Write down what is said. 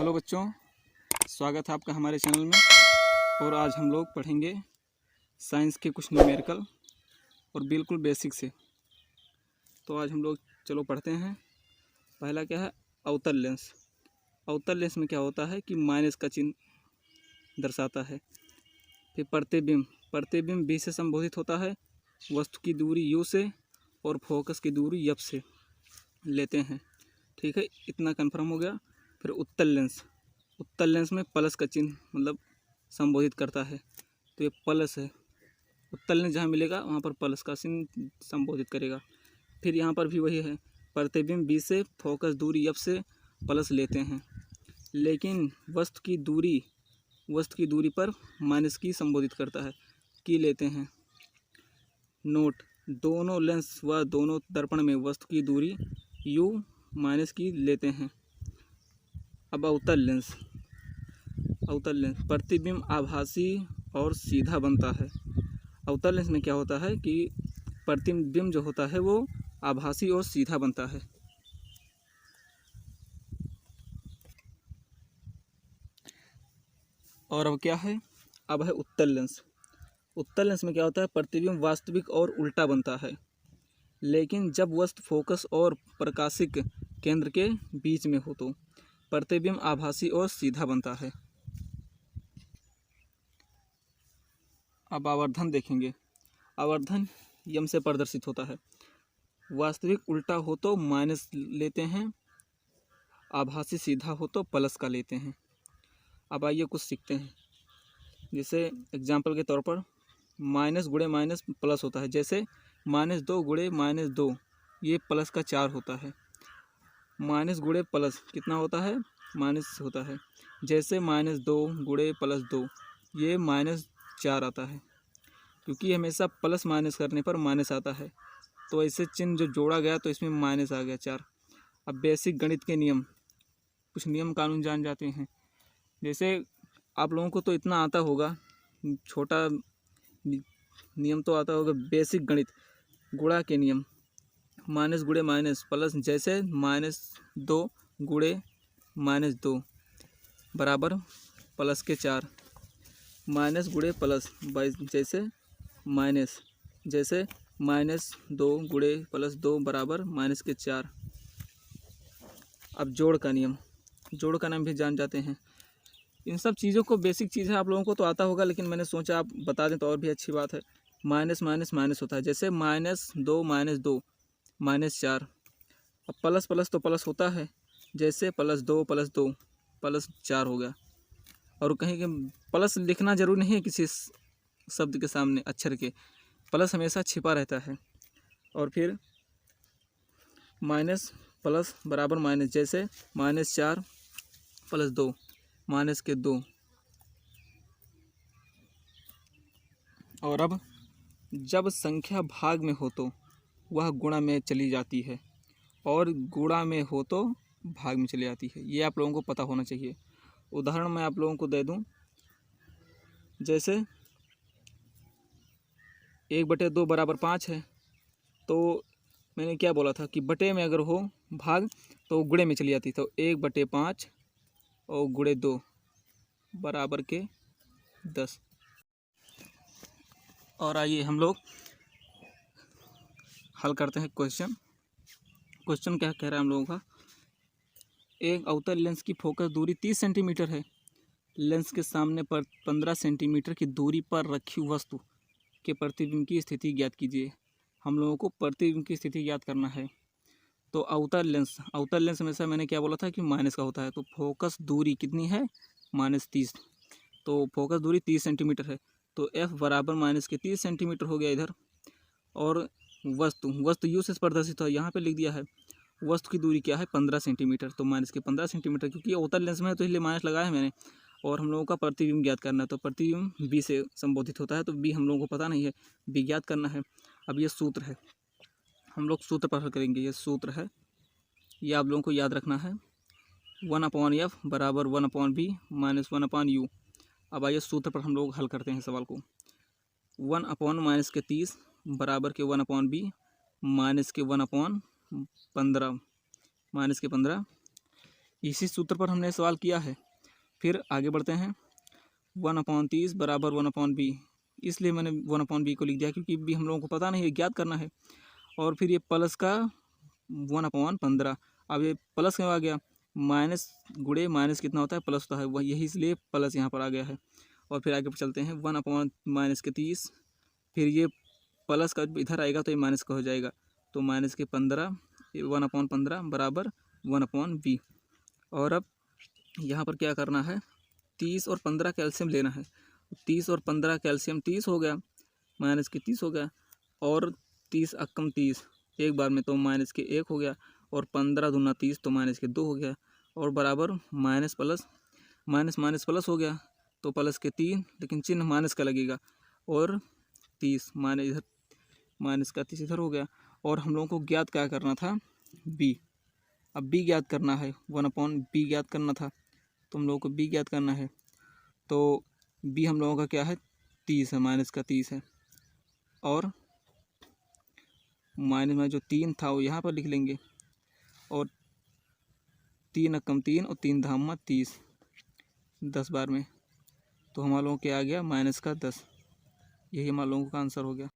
Hello बच्चों, स्वागत है आपका हमारे चैनल में। और आज हम लोग पढ़ेंगे साइंस के कुछ न्यूमेरिकल और बिल्कुल बेसिक से। तो आज हम लोग चलो पढ़ते हैं। पहला क्या है, अवतल लेंस। अवतल लेंस में क्या होता है कि माइनस का चिन्ह दर्शाता है। फिर प्रतिबिंब, प्रतिबिंब बी से संबोधित होता है। वस्तु की दूरी यू से और फोकस की दूरी एफ से लेते हैं। ठीक है, इतना कन्फर्म हो गया। फिर उत्तल लेंस, उत्तल लेंस में प्लस का चिन्ह मतलब संबोधित करता है, तो ये प्लस है। उत्तल लेंस जहाँ मिलेगा वहाँ पर प्लस का चिन्ह संबोधित करेगा। फिर यहाँ पर भी वही है, प्रतिबिंब बी से फोकस दूरी एफ से प्लस लेते हैं, लेकिन वस्तु की दूरी पर माइनस की संबोधित करता है, की लेते हैं। नोट, दोनों लेंस व दोनों दर्पण में वस्तु की दूरी यू माइनस की लेते हैं। अब अवतल लेंस, अवतल लेंस प्रतिबिंब आभासी और सीधा बनता है। अवतल लेंस में क्या होता है कि प्रतिबिंब जो होता है वो आभासी और सीधा बनता है। और अब क्या है, अब है उत्तल लेंस। उत्तल लेंस में क्या होता है, प्रतिबिंब वास्तविक और उल्टा बनता है, लेकिन जब वस्तु फोकस और प्रकाशिक केंद्र के बीच में हो तो प्रतिबिंब आभासी और सीधा बनता है। अब आवर्धन देखेंगे। आवर्धन यम से प्रदर्शित होता है। वास्तविक उल्टा हो तो माइनस लेते हैं, आभासी सीधा हो तो प्लस का लेते हैं। अब आइए कुछ सीखते हैं। जैसे एग्जाम्पल के तौर पर माइनस गुणे माइनस प्लस होता है। जैसे -2 गुणे -2 ये प्लस का 4 होता है। माइनस गुणे प्लस कितना होता है, माइनस होता है। जैसे -2 गुणे +2 ये -4 आता है, क्योंकि हमेशा प्लस माइनस करने पर माइनस आता है। तो ऐसे चिन्ह जो जोड़ा गया तो इसमें माइनस आ गया 4। अब बेसिक गणित के नियम, कुछ नियम कानून जान जाते हैं। जैसे आप लोगों को तो इतना आता होगा, छोटा नियम तो आता होगा, बेसिक गणित गुणा के नियम, माइनस गुणे माइनस प्लस। जैसे -2 गुणे -2 बराबर प्लस के 4। माइनस गुणे प्लस जैसे माइनस, जैसे -2 गुणे +2 बराबर माइनस के 4। अब जोड़ का नियम, जोड़ का नियम भी जान जाते हैं। इन सब चीज़ों को बेसिक चीज़ है, आप लोगों को तो आता होगा, लेकिन मैंने सोचा आप बता दें तो और भी अच्छी बात है। माइनस माइनस माइनस होता है। जैसे -2 -2 -4। अब प्लस प्लस तो प्लस होता है। जैसे +2 +2 +4 हो गया। और कहीं के प्लस लिखना जरूरी नहीं है किसी शब्द के सामने, अक्षर के, प्लस हमेशा छिपा रहता है। और फिर माइनस प्लस बराबर माइनस। जैसे -4 + 2 -2। और अब जब संख्या भाग में हो तो वह गुणा में चली जाती है, और गुणा में हो तो भाग में चली जाती है। ये आप लोगों को पता होना चाहिए। उदाहरण मैं आप लोगों को दे दूं। जैसे 1/2 बराबर 5 है, तो मैंने क्या बोला था कि बटे में अगर हो भाग तो गुणे में चली जाती। तो 1/5 और गुणे 2 बराबर के 10। और आइए हम लोग हल करते हैं क्वेश्चन। क्वेश्चन क्या कह रहा है हम लोगों का, एक अवतल लेंस की फोकस दूरी 30 सेंटीमीटर है। लेंस के सामने पर 15 सेंटीमीटर की दूरी पर रखी वस्तु के प्रतिबिंब की स्थिति ज्ञात कीजिए। हम लोगों को प्रतिबिंब की स्थिति ज्ञात करना है। तो अवतल लेंस हमेशा मैंने क्या बोला था कि माइनस का होता है। तो फोकस दूरी कितनी है, -30। तो फोकस दूरी 30 सेंटीमीटर है, तो F बराबर माइनस के 30 सेंटीमीटर हो गया इधर। और वस्तु यू से प्रदर्शित है, यहाँ पे लिख दिया है। वस्तु की दूरी क्या है, 15 सेंटीमीटर। तो माइनस के 15 सेंटीमीटर, क्योंकि ये अवतल लेंस में है तो इसलिए माइनस लगाया है मैंने। और हम लोगों का प्रतिबिंब ज्ञात करना है, तो प्रतिबिंब बी से संबोधित होता है, तो बी हम लोगों को पता नहीं है, बी ज्ञात करना है। अब ये सूत्र है, हम लोग सूत्र पर हल करेंगे। ये सूत्र है, ये आप लोगों को याद रखना है। 1/F बराबर 1/B माइनस 1/U। अब आइए सूत्र पर हम लोग हल करते हैं सवाल को। 1/-30 बराबर के 1/B माइनस के 1/15 माइनस के 15। इसी सूत्र पर हमने सवाल किया है। फिर आगे बढ़ते हैं। 1/30 बराबर 1/b, इसलिए मैंने 1/b को लिख दिया क्योंकि b हम लोगों को पता नहीं है, ज्ञात करना है। और फिर ये प्लस का 1/15। अब ये प्लस क्यों आ गया, माइनस गुणे माइनस कितना होता है, प्लस होता है, वह यही इसलिए प्लस यहाँ पर आ गया है। और फिर आगे चलते हैं। 1/-30, फिर ये प्लस का इधर आएगा तो ये माइनस का हो जाएगा, तो -15, 1/15 बराबर 1/b। और अब यहाँ पर क्या करना है, 30 और 15 कैल्शियम लेना है। 30 और 15 कैल्शियम 30 हो गया, -30 हो गया, और 30 अक्कम 30 एक बार में, तो -1 हो गया, और 15 दूना 30 तो -2 हो गया, और बराबर माइनस प्लस माइनस प्लस हो गया, तो +3, लेकिन चिन्ह माइनस का लगेगा, और 30 माइनस इधर, -30 इधर हो गया। और हम लोगों को ज्ञात क्या करना था, b। अब b ज्ञात करना है, 1/b ज्ञात करना था, तो हम लोगों को b ज्ञात करना है। तो b हम लोगों का क्या है, 30 है, -30 है, और माइनस में जो 3 था वो यहाँ पर लिख लेंगे, और 3 अक्कम 3 और 3 धामा 30, 10 बार में, तो हमारे लोगों को क्या आ गया, -10। यही हमारे लोगों का आंसर हो गया।